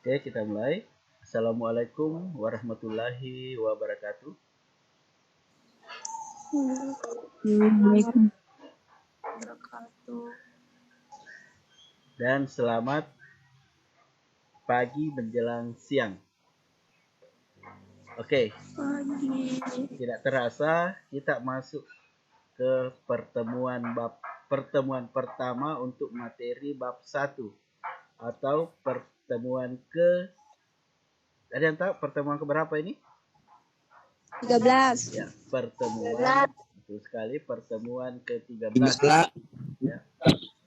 Oke, kita mulai. Assalamualaikum warahmatullahi wabarakatuh. Dan selamat pagi menjelang siang. Oke, tidak terasa kita masuk ke pertemuan pertama untuk materi bab 1 atau pertemuan ke, ada yang tahu pertemuan ke berapa ini? 13. Ya, pertemuan, betul sekali, pertemuan ke-13. Ya,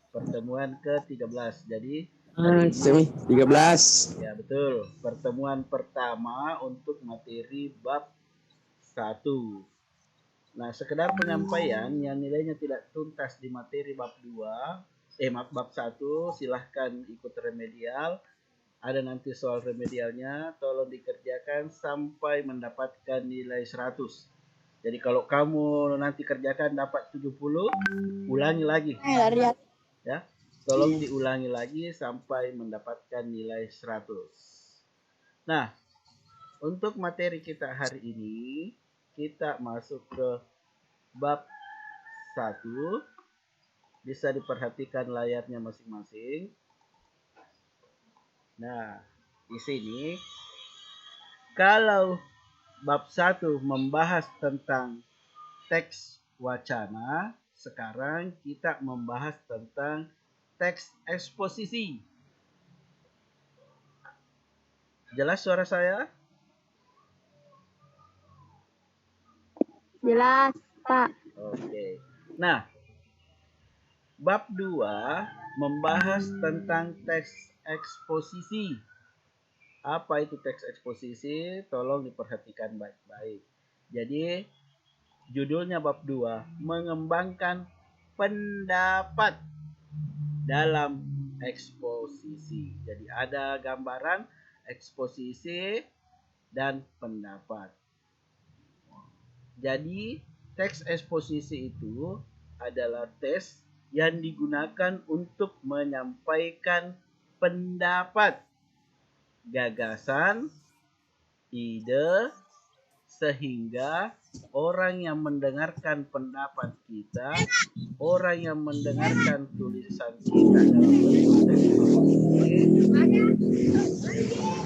pertemuan ke-13. Jadi hari ini 13. ya betul, pertemuan pertama untuk materi bab 1. Nah, sekedar penyampaian yang nilainya tidak tuntas di materi bab 2, bab 1, silahkan ikut remedial. Ada nanti soal remedialnya, tolong dikerjakan sampai mendapatkan nilai 100. Jadi kalau kamu nanti kerjakan dapat 70, ulangi lagi. Ya, tolong diulangi lagi sampai mendapatkan nilai 100. Nah, untuk materi kita hari ini, kita masuk ke bab 1. Bisa diperhatikan layarnya masing-masing. Nah, di sini kalau bab 1 membahas tentang teks wacana, sekarang kita membahas tentang teks eksposisi. Jelas suara saya? Jelas, Pak. Oke. Nah, bab 2 membahas tentang teks eksposisi. Apa itu teks eksposisi? Tolong diperhatikan baik-baik. Jadi, judulnya bab 2, mengembangkan pendapat dalam eksposisi. Jadi ada gambaran eksposisi dan pendapat. Jadi teks eksposisi itu adalah teks yang digunakan untuk menyampaikan pendapat, gagasan, ide, sehingga orang yang mendengarkan pendapat kita, orang yang mendengarkan tulisan kita dalam bentuk teks eksposisi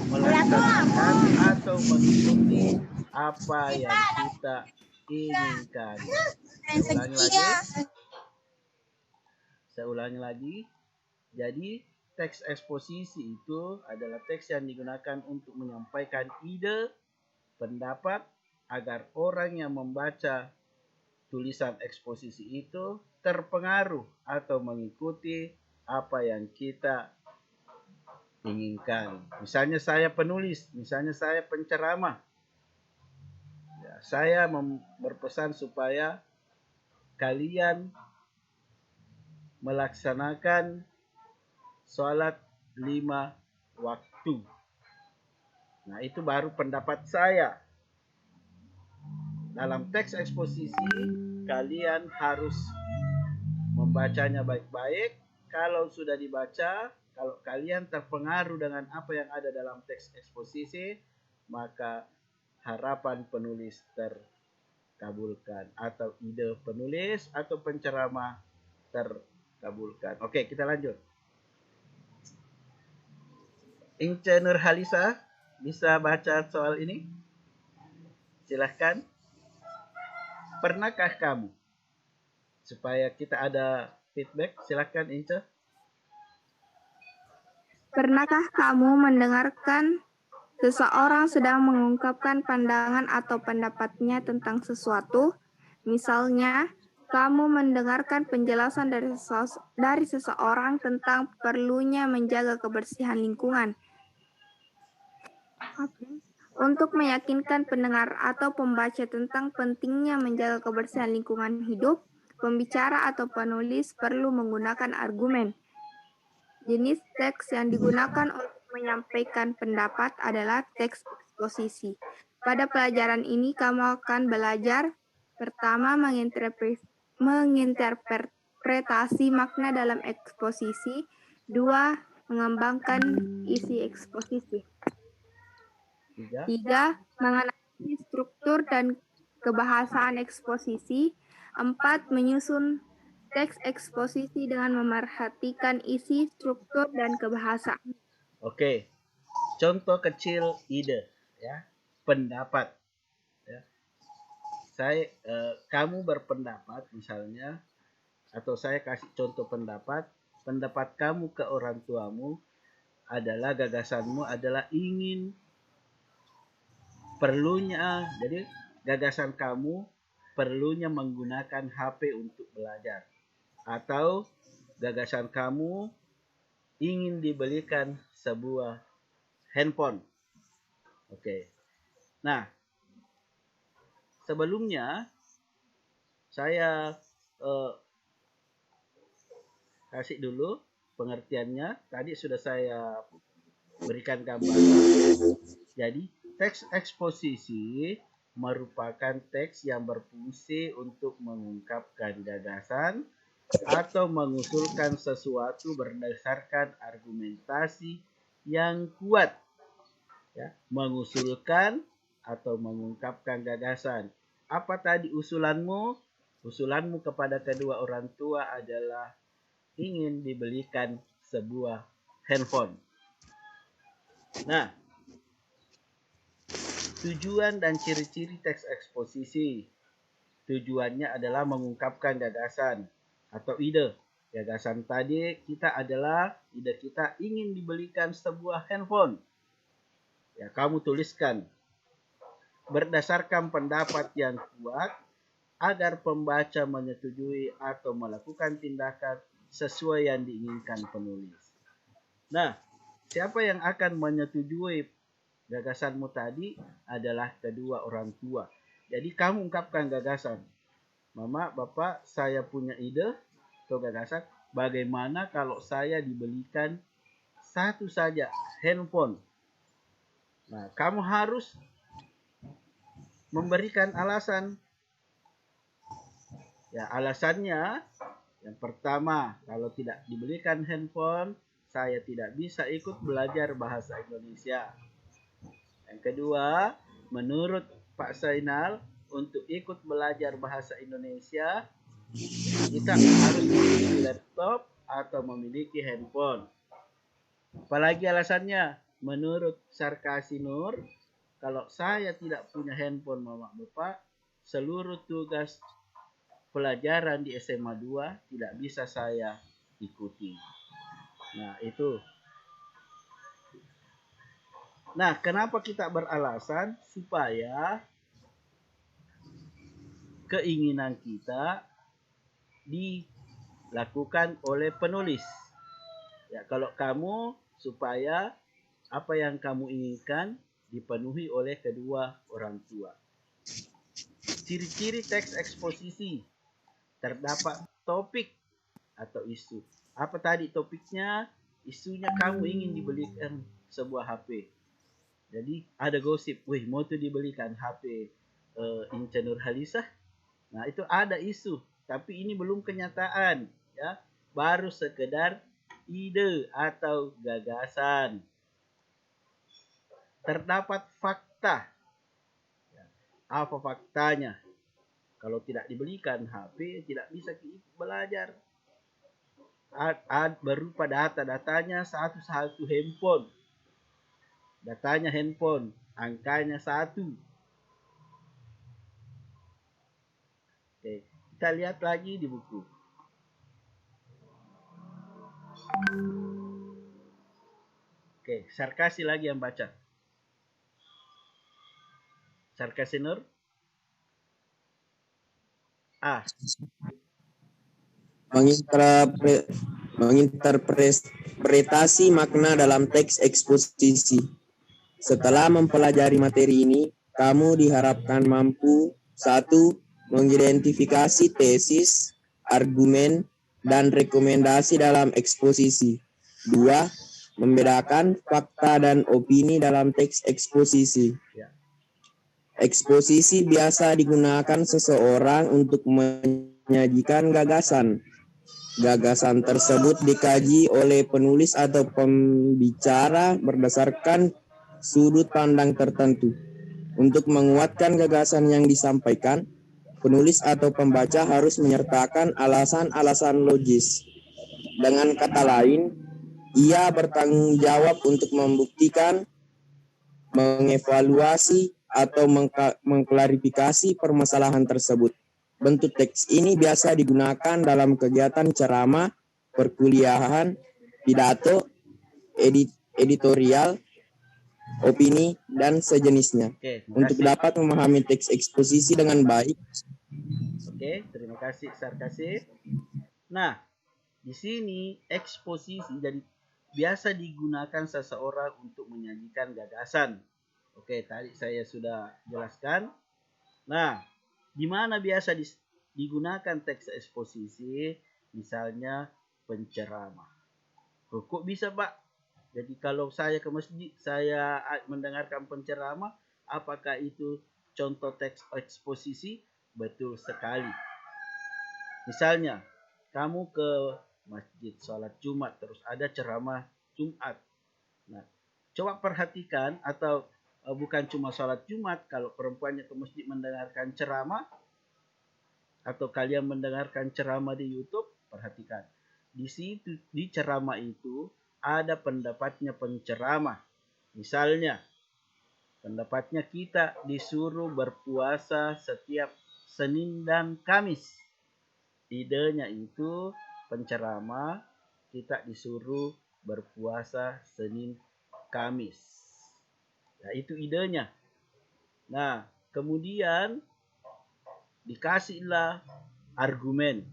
melaksanakan atau mengikuti apa yang kita inginkan. Saya ulangi lagi. Jadi teks eksposisi itu adalah teks yang digunakan untuk menyampaikan ide, pendapat, agar orang yang membaca tulisan eksposisi itu terpengaruh atau mengikuti apa yang kita inginkan. Misalnya saya penulis, misalnya saya penceramah. Ya, saya berpesan supaya kalian melaksanakan sholat 5 waktu. Nah, itu baru pendapat saya. Dalam teks eksposisi, kalian harus membacanya baik-baik. Kalau sudah dibaca, kalau kalian terpengaruh dengan apa yang ada dalam teks eksposisi, maka harapan penulis terkabulkan, atau ide penulis atau penceramah terkabulkan. Oke, kita lanjut. Ince Nurhalisa, bisa baca soal ini? Silahkan. Pernahkah kamu? Supaya kita ada feedback, silahkan Ince. Pernahkah kamu mendengarkan seseorang sedang mengungkapkan pandangan atau pendapatnya tentang sesuatu? Misalnya, kamu mendengarkan penjelasan dari seseorang tentang perlunya menjaga kebersihan lingkungan. Untuk meyakinkan pendengar atau pembaca tentang pentingnya menjaga kebersihan lingkungan hidup, pembicara atau penulis perlu menggunakan argumen. Jenis teks yang digunakan untuk menyampaikan pendapat adalah teks eksposisi. Pada pelajaran ini, kamu akan belajar pertama menginterpretasi makna dalam eksposisi, 2. mengembangkan isi eksposisi. 3. 3. Menganalisis struktur dan kebahasaan eksposisi. 4. Menyusun teks eksposisi dengan memerhatikan isi, struktur, dan kebahasaan. Oke. Contoh kecil ide, ya. Pendapat, ya. Kamu berpendapat misalnya, atau saya kasih contoh pendapat kamu ke orang tuamu adalah, gagasanmu adalah jadi gagasan kamu perlunya menggunakan HP untuk belajar, atau gagasan kamu ingin dibelikan sebuah handphone. Oke. Nah, sebelumnya saya kasih dulu pengertiannya. Tadi sudah saya berikan gambaran. Jadi, teks eksposisi merupakan teks yang berfungsi untuk mengungkapkan gagasan atau mengusulkan sesuatu berdasarkan argumentasi yang kuat. Ya, mengusulkan atau mengungkapkan gagasan. Apa tadi usulanmu? Usulanmu kepada kedua orang tua adalah ingin dibelikan sebuah handphone. Nah, tujuan dan ciri-ciri teks eksposisi. Tujuannya adalah mengungkapkan gagasan atau ide. Gagasan tadi ide kita ingin dibelikan sebuah handphone. Ya, kamu tuliskan berdasarkan pendapat yang kuat agar pembaca menyetujui atau melakukan tindakan sesuai yang diinginkan penulis. Nah, siapa yang akan menyetujui gagasanmu tadi adalah kedua orang tua. Jadi kamu ungkapkan gagasan. Mama, Bapak, saya punya ide atau gagasan. Bagaimana kalau saya dibelikan satu saja handphone? Nah, kamu harus memberikan alasan. Ya, alasannya yang pertama, kalau tidak dibelikan handphone, saya tidak bisa ikut belajar bahasa Indonesia. Yang kedua, menurut Pak Zainal, untuk ikut belajar bahasa Indonesia, kita harus memiliki laptop atau memiliki handphone. Apalagi alasannya, menurut Sarkasi Nur, kalau saya tidak punya handphone, Mama Bapak, seluruh tugas pelajaran di SMA 2 tidak bisa saya ikuti. Nah, itu. Nah, kenapa kita beralasan? Supaya keinginan kita dilakukan oleh penulis. Ya, kalau kamu, supaya apa yang kamu inginkan dipenuhi oleh kedua orang tua. Ciri-ciri teks eksposisi. Terdapat topik atau isu. Apa tadi topiknya? Isunya kamu ingin dibelikan sebuah HP. Jadi ada gosip, wih mau tuh dibelikan HP Inca Nurhalisah. Nah, itu ada isu, tapi ini belum kenyataan, ya. Baru sekedar ide atau gagasan. Terdapat fakta. Apa faktanya? Kalau tidak dibelikan HP, tidak bisa belajar. Berupa data-datanya satu handphone. Datanya handphone, angkanya 1. Oke, kita lihat lagi di buku. Oke, Sarkasi lagi yang baca. Sarkasi Nur. Menginterpretasi makna dalam teks eksposisi. Setelah mempelajari materi ini, kamu diharapkan mampu 1. Mengidentifikasi tesis, argumen, dan rekomendasi dalam eksposisi. 2. Membedakan fakta dan opini dalam teks eksposisi. Eksposisi biasa digunakan seseorang untuk menyajikan gagasan, Gagasan tersebut dikaji oleh penulis atau pembicara berdasarkan sudut pandang tertentu. Untuk menguatkan gagasan yang disampaikan, penulis atau pembaca harus menyertakan alasan-alasan logis. Dengan kata lain, ia bertanggung jawab untuk membuktikan, mengevaluasi, atau mengklarifikasi permasalahan tersebut. Bentuk teks ini biasa digunakan dalam kegiatan ceramah, perkuliahan, pidato, editorial, opini, dan sejenisnya. Oke, terima Untuk kasih. dapat memahami teks eksposisi dengan baik. Oke, terima kasih Sarkasih. Nah, di sini eksposisi jadi biasa digunakan seseorang untuk menyajikan gagasan. Oke, tadi saya sudah jelaskan. Nah, di mana biasa digunakan teks eksposisi? Misalnya penceramah. Kok bisa, Pak? Jadi kalau saya ke masjid, saya mendengarkan penceramah, apakah itu contoh teks eksposisi? Betul sekali. Misalnya, kamu ke masjid sholat Jumat, terus ada ceramah Jumat. Nah, coba perhatikan, atau bukan cuma sholat Jumat, kalau perempuannya ke masjid mendengarkan ceramah, atau kalian mendengarkan ceramah di YouTube, perhatikan. Di situ, di ceramah itu, ada pendapatnya penceramah. Misalnya, pendapatnya kita disuruh berpuasa setiap Senin dan Kamis. Idenya itu penceramah, kita disuruh berpuasa Senin Kamis. Ya, itu idenya. Nah, kemudian dikasihlah argumen.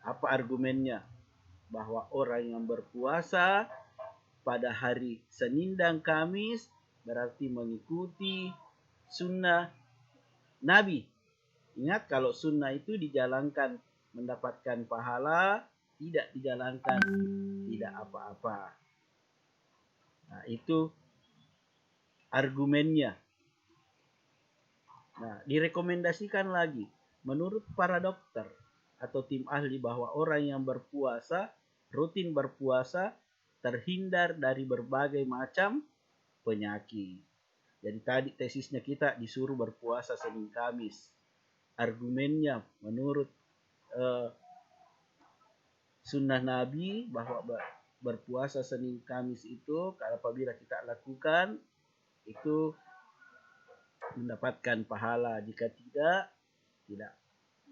Apa argumennya? Bahwa orang yang berpuasa pada hari Senin dan Kamis berarti mengikuti sunnah Nabi. Ingat, kalau sunnah itu dijalankan mendapatkan pahala, tidak dijalankan tidak apa-apa. Nah, itu argumennya. Nah, direkomendasikan lagi, menurut para dokter atau tim ahli, bahwa orang yang berpuasa, rutin berpuasa, terhindar dari berbagai macam penyakit. Jadi tadi tesisnya kita disuruh berpuasa Senin Kamis. Argumennya menurut sunnah Nabi bahwa berpuasa Senin Kamis itu apabila kita lakukan itu mendapatkan pahala, jika tidak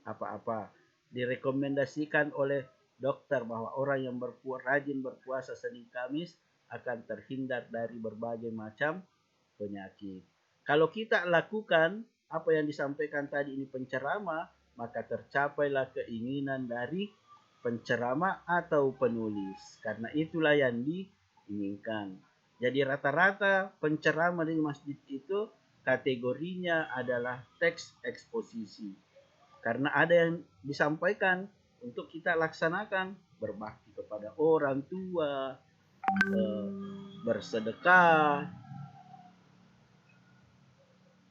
apa-apa. Direkomendasikan oleh dokter bahwa orang yang rajin berpuasa Senin Kamis akan terhindar dari berbagai macam penyakit. Kalau kita lakukan apa yang disampaikan tadi ini penceramah, maka tercapailah keinginan dari penceramah atau penulis. Karena itulah yang diinginkan. Jadi rata-rata penceramah di masjid itu kategorinya adalah teks eksposisi. Karena ada yang disampaikan untuk kita laksanakan, berbakti kepada orang tua, bersedekah,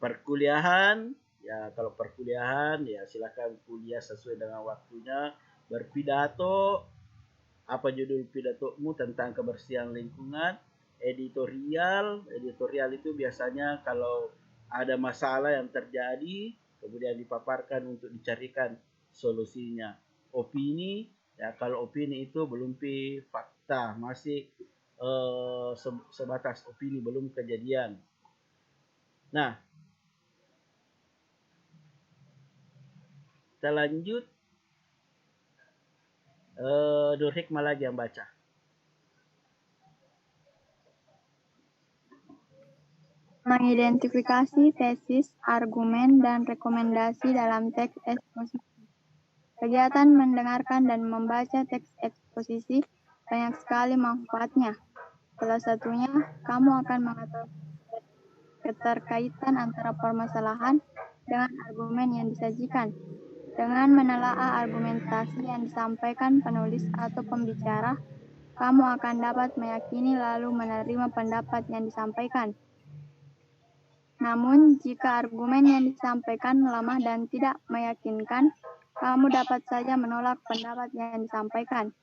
perkuliahan, ya kalau perkuliahan ya silakan kuliah sesuai dengan waktunya, berpidato, apa judul pidatomu tentang kebersihan lingkungan, editorial itu biasanya kalau ada masalah yang terjadi kemudian dipaparkan untuk dicarikan solusinya. Opini, ya kalau opini itu belum fakta, masih sebatas opini, belum kejadian. Nah, kita lanjut. Nur Hikmah lagi yang baca. Mengidentifikasi tesis, argumen, dan rekomendasi dalam teks eksposisi. Kegiatan mendengarkan dan membaca teks eksposisi banyak sekali manfaatnya. Salah satunya, kamu akan mengetahui keterkaitan antara permasalahan dengan argumen yang disajikan. Dengan menelaah argumentasi yang disampaikan penulis atau pembicara, kamu akan dapat meyakini lalu menerima pendapat yang disampaikan. Namun, jika argumen yang disampaikan lemah dan tidak meyakinkan, kamu dapat saja menolak pendapat yang disampaikan.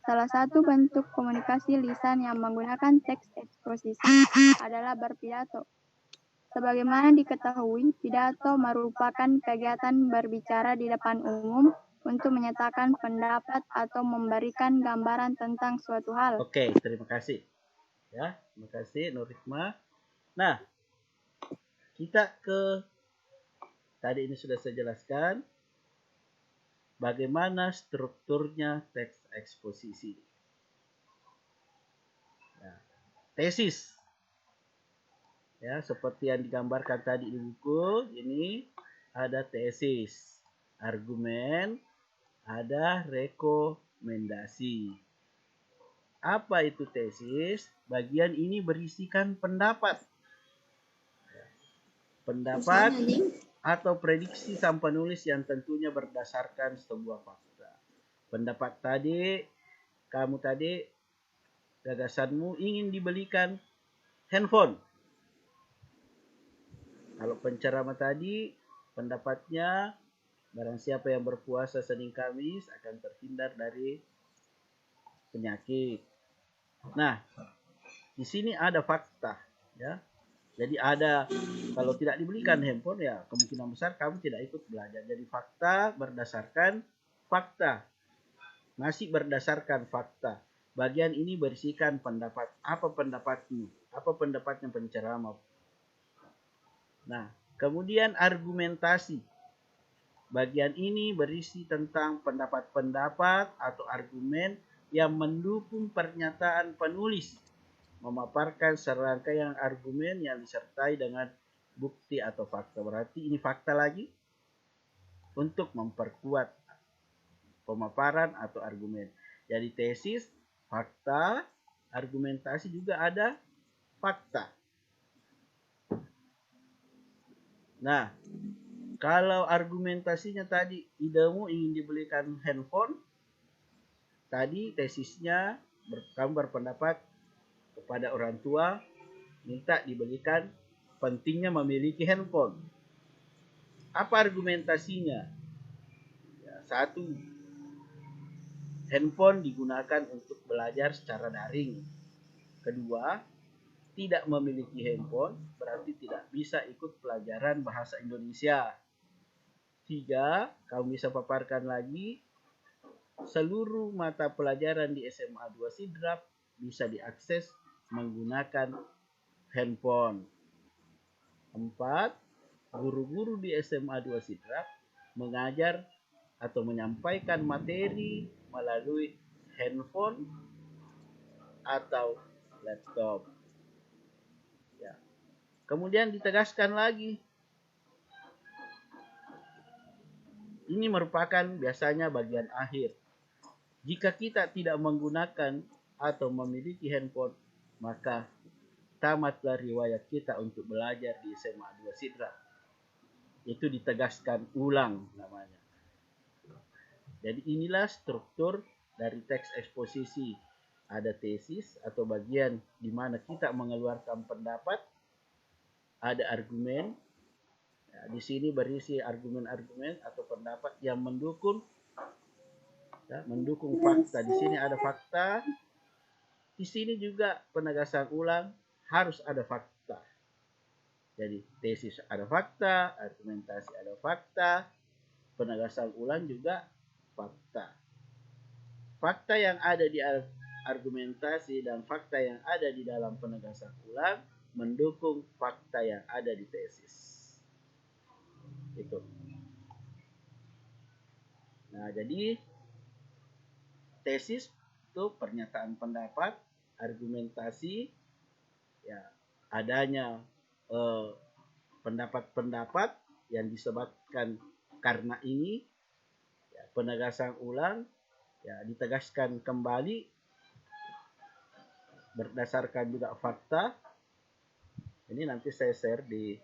Salah satu bentuk komunikasi lisan yang menggunakan teks eksposisi adalah berpidato. Sebagaimana diketahui, pidato merupakan kegiatan berbicara di depan umum untuk menyatakan pendapat atau memberikan gambaran tentang suatu hal. Oke, terima kasih. Ya, terima kasih Nur Hikmah. Nah, kita ke tadi ini sudah saya jelaskan bagaimana strukturnya teks eksposisi. Nah, tesis. Ya, seperti yang digambarkan tadi di buku, ini ada tesis, argumen, ada rekomendasi. Apa itu tesis? Bagian ini berisikan pendapat. Pendapat atau prediksi sang penulis yang tentunya berdasarkan sebuah fakta. Pendapat tadi, kamu tadi, gagasanmu ingin dibelikan handphone. Kalau penceramah tadi, pendapatnya barang siapa yang berpuasa Senin Kamis akan terhindar dari penyakit. Nah, di sini ada fakta, ya. Jadi ada, kalau tidak dibelikan handphone ya kemungkinan besar kamu tidak ikut belajar. Jadi fakta berdasarkan fakta. Masih berdasarkan fakta. Bagian ini berisikan pendapat. Apa pendapatmu? Apa pendapatnya penceramah? Nah, kemudian argumentasi. Bagian ini berisi tentang pendapat-pendapat atau argumen yang mendukung pernyataan penulis. Memaparkan serangkaian argumen yang disertai dengan bukti atau fakta. Berarti ini fakta lagi untuk memperkuat pemaparan atau argumen. Jadi tesis, fakta, argumentasi juga ada fakta. Nah, kalau argumentasinya tadi idemu ingin dibelikan handphone, tadi tesisnya kamu berpendapat kepada orang tua minta dibelikan pentingnya memiliki handphone. Apa argumentasinya? Ya, satu, handphone digunakan untuk belajar secara daring. Kedua, tidak memiliki handphone berarti tidak bisa ikut pelajaran bahasa Indonesia. 3, kamu bisa paparkan lagi, seluruh mata pelajaran di SMA 2 Sidrap bisa diakses menggunakan handphone. 4, guru-guru di SMA 2 Sidrap mengajar atau menyampaikan materi melalui handphone atau laptop. Ya. Kemudian ditegaskan lagi, ini merupakan biasanya bagian akhir. Jika kita tidak menggunakan atau memiliki handphone, maka tamatlah riwayat kita untuk belajar di SMA 2 Sidrap. Itu ditegaskan ulang namanya. Jadi inilah struktur dari teks eksposisi. Ada tesis atau bagian di mana kita mengeluarkan pendapat, ada argumen. Ya, di sini berisi argumen-argumen atau pendapat yang mendukung, ya, mendukung fakta. Di sini ada fakta. Di sini juga penegasan ulang harus ada fakta. Jadi tesis ada fakta, argumentasi ada fakta, penegasan ulang juga fakta. Fakta yang ada di argumentasi dan fakta yang ada di dalam penegasan ulang mendukung fakta yang ada di tesis. Itu. Nah, jadi tesis itu pernyataan pendapat, argumentasi, ya adanya pendapat-pendapat yang disebutkan karena ini, ya, penegasan ulang, ya ditegaskan kembali berdasarkan juga fakta. Ini nanti saya share di.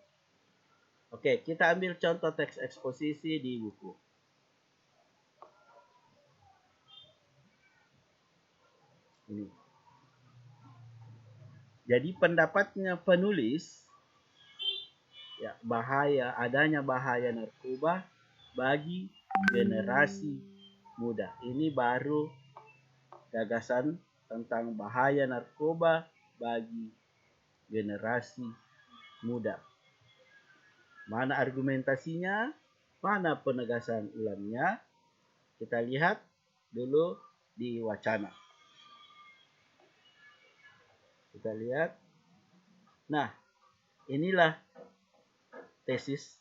Oke, kita ambil contoh teks eksposisi di buku. Ini. Jadi pendapatnya penulis, ya, adanya bahaya narkoba bagi generasi muda. Ini baru gagasan tentang bahaya narkoba bagi generasi muda. Mana argumentasinya? Mana penegasan ulangnya? Kita lihat dulu di wacana. Kita lihat. Nah, inilah tesis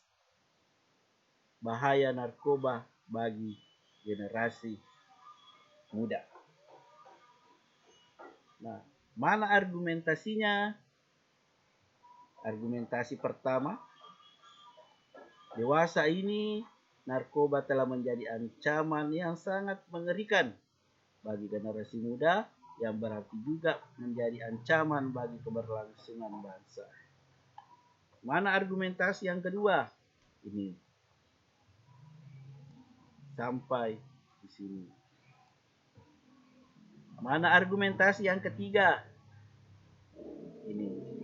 bahaya narkoba bagi generasi muda. Nah, mana argumentasinya? Argumentasi pertama, dewasa ini narkoba telah menjadi ancaman yang sangat mengerikan bagi generasi muda, yang berarti juga menjadi ancaman bagi keberlangsungan bangsa. Mana argumentasi yang kedua? Ini. Sampai di sini. Mana argumentasi yang ketiga? Ini.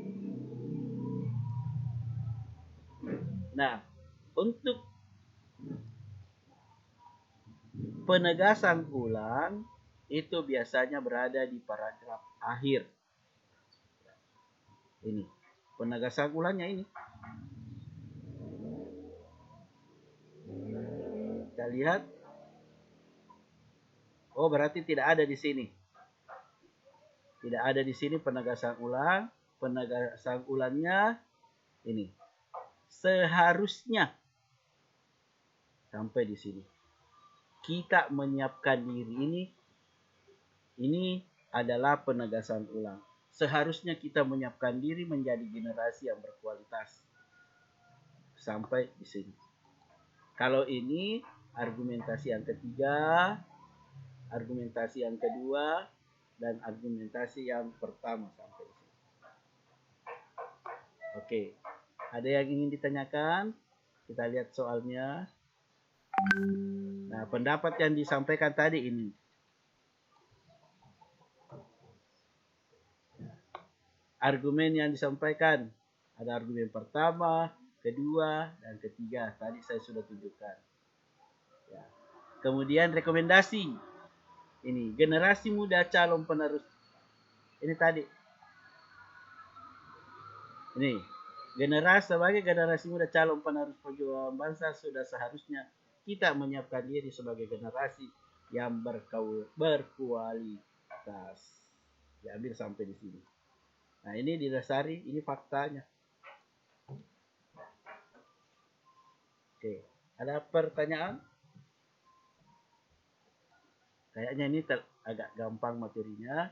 Nah, untuk penegasan ulang itu biasanya berada di paragraf akhir. Ini. Penegasan ulangnya ini. Kita lihat. Oh, berarti tidak ada di sini. Tidak ada di sini penegasan ulang. Penegasan ulangnya ini. Seharusnya sampai di sini. Kita menyiapkan diri ini adalah penegasan ulang. Seharusnya kita menyiapkan diri menjadi generasi yang berkualitas. Sampai di sini. Kalau ini argumentasi yang ketiga, argumentasi yang kedua, dan argumentasi yang pertama sampai di sini. Oke. Ada yang ingin ditanyakan? Kita lihat soalnya. Nah, pendapat yang disampaikan tadi ini. Argumen yang disampaikan. Ada argumen pertama, kedua, dan ketiga. Tadi saya sudah tunjukkan. Ya. Kemudian rekomendasi. Ini, generasi muda calon penerus. Ini tadi. Ini. Sebagai generasi muda calon penerus perjuangan bangsa, sudah seharusnya kita menyiapkan diri sebagai generasi yang berkualitas. Diambil sampai di sini. Nah, ini didasari, ini faktanya. Oke, ada pertanyaan? Kayaknya ini agak gampang materinya.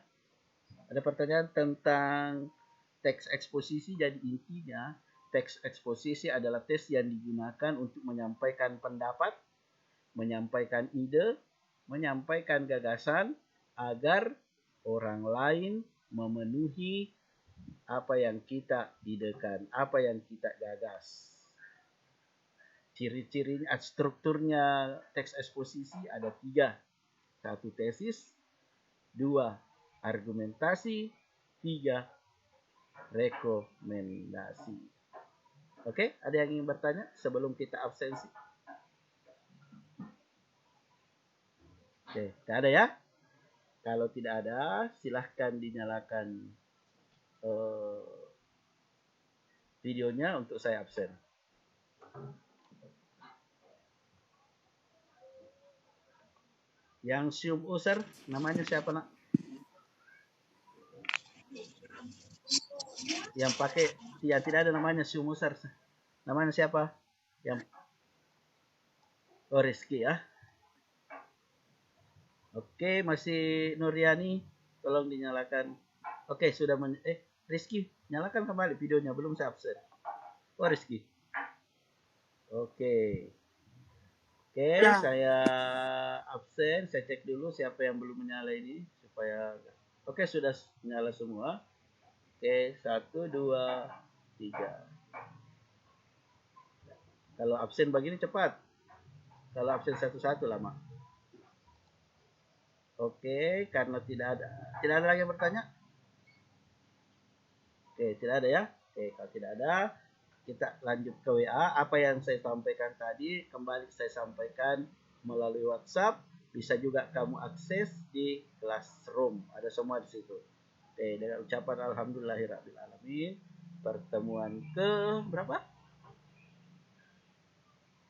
Ada pertanyaan tentang teks eksposisi. Jadi intinya teks eksposisi adalah tes yang digunakan untuk menyampaikan pendapat, menyampaikan ide, menyampaikan gagasan agar orang lain memenuhi apa yang kita idekan, apa yang kita gagas. Ciri-cirinya, strukturnya teks eksposisi ada 3. 1 tesis, 2 argumentasi, 3 rekomendasi. Oke, ada yang ingin bertanya sebelum kita absensi? Oke, tidak ada ya? Kalau tidak ada, silahkan dinyalakan videonya untuk saya absen. Yang sium user, namanya siapa nak? Yang pakai, ya tidak ada namanya sium user. Namanya siapa? Yang Rizky ya. Oke, masih Nuriani, tolong dinyalakan. Oke, sudah Rizky, nyalakan kembali videonya, belum saya absen. Rizky. Oke, ya. Saya absen, saya cek dulu siapa yang belum menyala ini supaya. Oke, sudah menyala semua. Oke, 1, 2, 3. Kalau absen begini cepat. Kalau absen satu-satu lama. Oke, karena tidak ada lagi yang bertanya. Oke, tidak ada ya. Oke, kalau tidak ada, kita lanjut ke WA. Apa yang saya sampaikan tadi kembali saya sampaikan melalui WhatsApp, bisa juga kamu akses di Classroom. Ada semua di situ. Oke, dengan ucapan alhamdulillahirrahmanirrahim. Pertemuan ke berapa?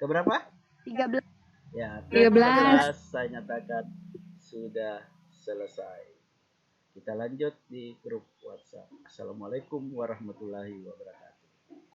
Ke berapa? 13. Ya, 13. saya nyatakan sudah selesai. Kita lanjut di grup WhatsApp. Assalamualaikum warahmatullahi wabarakatuh.